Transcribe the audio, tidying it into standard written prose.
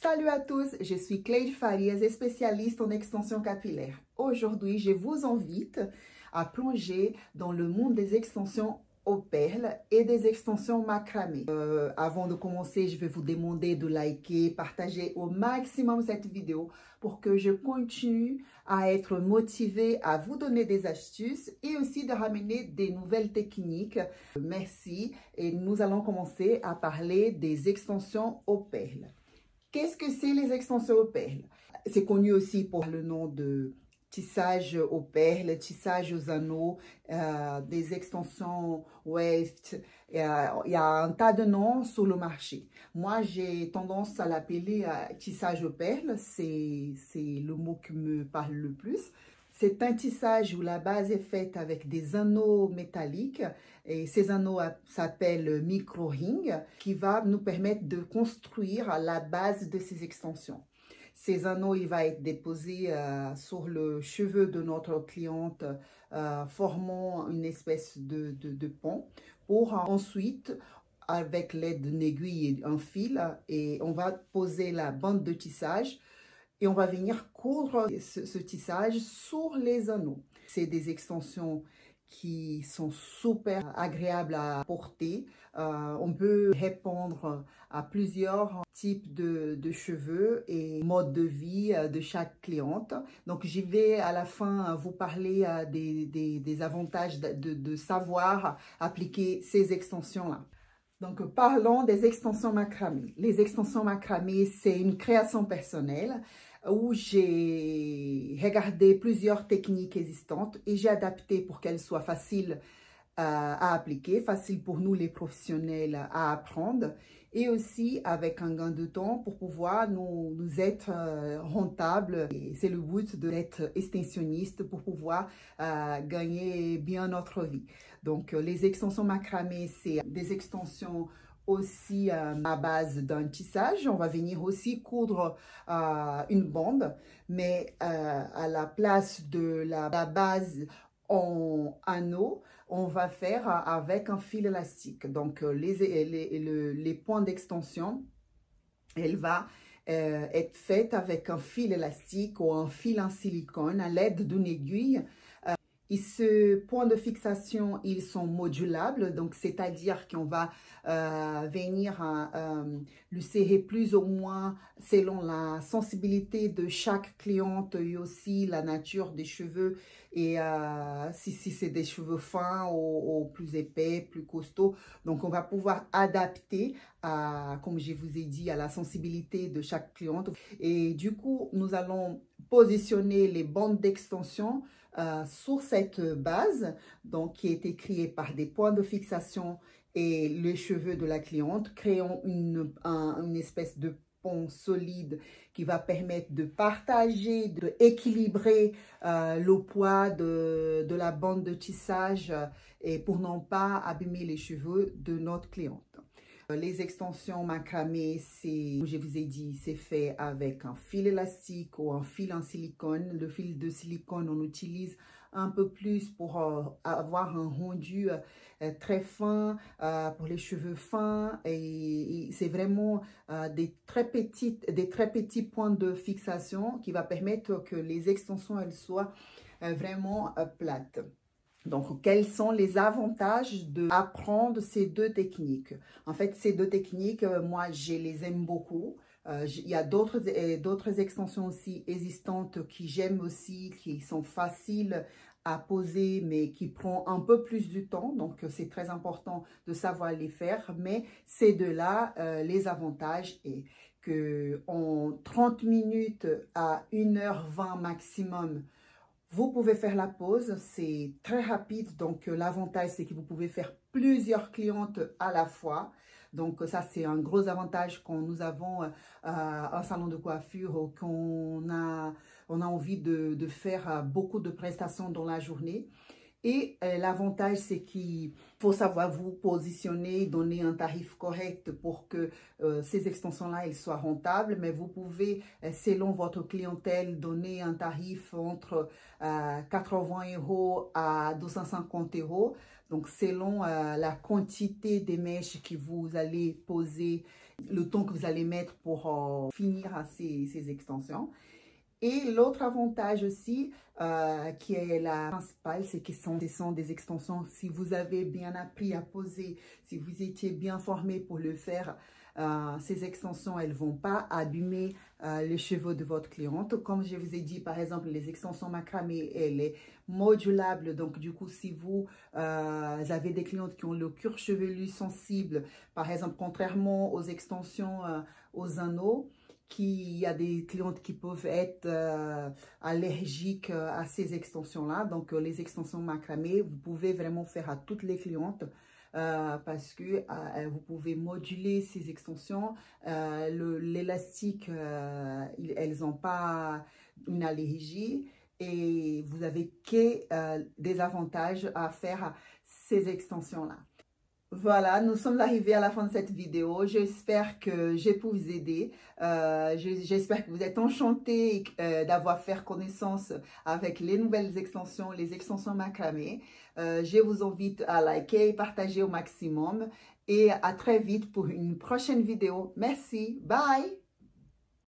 Salut à tous, je suis Cleide Farias, spécialiste en extension capillaire. Aujourd'hui, je vous invite à plonger dans le monde des extensions aux perles et des extensions macramé. Avant de commencer, je vais vous demander de liker, partager au maximum cette vidéo pour que je continue à être motivée à vous donner des astuces et aussi de ramener des nouvelles techniques. Merci et nous allons commencer à parler des extensions aux perles. Qu'est-ce que c'est les extensions aux perles? C'est connu aussi pour le nom de tissage aux perles, tissage aux anneaux, des extensions weft. Il y a un tas de noms sur le marché. Moi, j'ai tendance à l'appeler tissage aux perles. C'est le mot qui me parle le plus. C'est un tissage où la base est faite avec des anneaux métalliques et ces anneaux s'appellent micro-rings qui va nous permettre de construire la base de ces extensions. Ces anneaux, il va être déposé sur le cheveu de notre cliente formant une espèce de pont pour ensuite, avec l'aide d'une aiguille et un fil, et on va poser la bande de tissage. Et on va venir coudre ce tissage sur les anneaux. C'est des extensions qui sont super agréables à porter. On peut répondre à plusieurs types de cheveux et modes de vie de chaque cliente. Donc, j'y vais à la fin vous parler des avantages de savoir appliquer ces extensions-là. Donc, parlons des extensions macramé. Les extensions macramé, c'est une création personnelle où j'ai regardé plusieurs techniques existantes et j'ai adapté pour qu'elles soient faciles à appliquer, faciles pour nous les professionnels à apprendre et aussi avec un gain de temps pour pouvoir nous être rentables. C'est le but d'être extensionniste pour pouvoir gagner bien notre vie. Donc, les extensions macramé, c'est des extensions aussi à base d'un tissage. On va venir aussi coudre une bande, mais à la place de la base en anneau, on va faire avec un fil élastique. Donc, les points d'extension, elle va être faite avec un fil élastique ou un fil en silicone à l'aide d'une aiguille. Et ce point de fixation, ils sont modulables, donc c'est-à-dire qu'on va venir le serrer plus ou moins selon la sensibilité de chaque cliente et aussi la nature des cheveux et si c'est des cheveux fins ou plus épais, plus costauds. Donc, on va pouvoir adapter, comme je vous ai dit, à la sensibilité de chaque cliente. Et du coup, nous allons positionner les bandes d'extension sur cette base, donc qui a été créée par des points de fixation et les cheveux de la cliente, créant une espèce de pont solide qui va permettre de partager, d'équilibrer le poids de la bande de tissage et pour non pas abîmer les cheveux de notre cliente. Les extensions macramé, comme je vous ai dit, c'est fait avec un fil élastique ou un fil en silicone. Le fil de silicone, on utilise un peu plus pour avoir un rendu très fin pour les cheveux fins. Et c'est vraiment des très petits points de fixation qui va permettre que les extensions, elles soient vraiment plates. Donc, quels sont les avantages d'apprendre ces deux techniques? En fait, ces deux techniques, moi, je les aime beaucoup. Il y a d'autres extensions aussi existantes qui j'aime aussi, qui sont faciles à poser, mais qui prennent un peu plus du temps. Donc, c'est très important de savoir les faire. Mais ces deux-là, les avantages est que en 30 minutes à 1h20 maximum, vous pouvez faire la pause, c'est très rapide, donc l'avantage c'est que vous pouvez faire plusieurs clientes à la fois. Donc ça c'est un gros avantage quand nous avons un salon de coiffure ou qu'on a envie de faire beaucoup de prestations dans la journée. Et l'avantage, c'est qu'il faut savoir vous positionner, donner un tarif correct pour que ces extensions-là, elles soient rentables. Mais vous pouvez, selon votre clientèle, donner un tarif entre 80 € à 250 €. Donc, selon la quantité des mèches que vous allez poser le temps que vous allez mettre pour finir ces extensions. Et l'autre avantage aussi, qui est la principale, c'est que ce sont des extensions, si vous avez bien appris à poser, si vous étiez bien formé pour le faire, ces extensions, elles ne vont pas abîmer les cheveux de votre cliente. Comme je vous ai dit, par exemple, les extensions macramé, elle est modulable. Donc, du coup, si vous avez des clientes qui ont le cuir chevelu sensible, par exemple, contrairement aux extensions aux anneaux, il y a des clientes qui peuvent être allergiques à ces extensions-là. Donc, les extensions macramé, vous pouvez vraiment faire à toutes les clientes parce que vous pouvez moduler ces extensions. L'élastique, elles n'ont pas une allergie et vous avez que des avantages à faire ces extensions-là. Voilà, nous sommes arrivés à la fin de cette vidéo. J'espère que j'ai pu vous aider. J'espère que vous êtes enchantés d'avoir fait connaissance avec les nouvelles extensions, les extensions macramé. Je vous invite à liker et partager au maximum. Et à très vite pour une prochaine vidéo. Merci. Bye.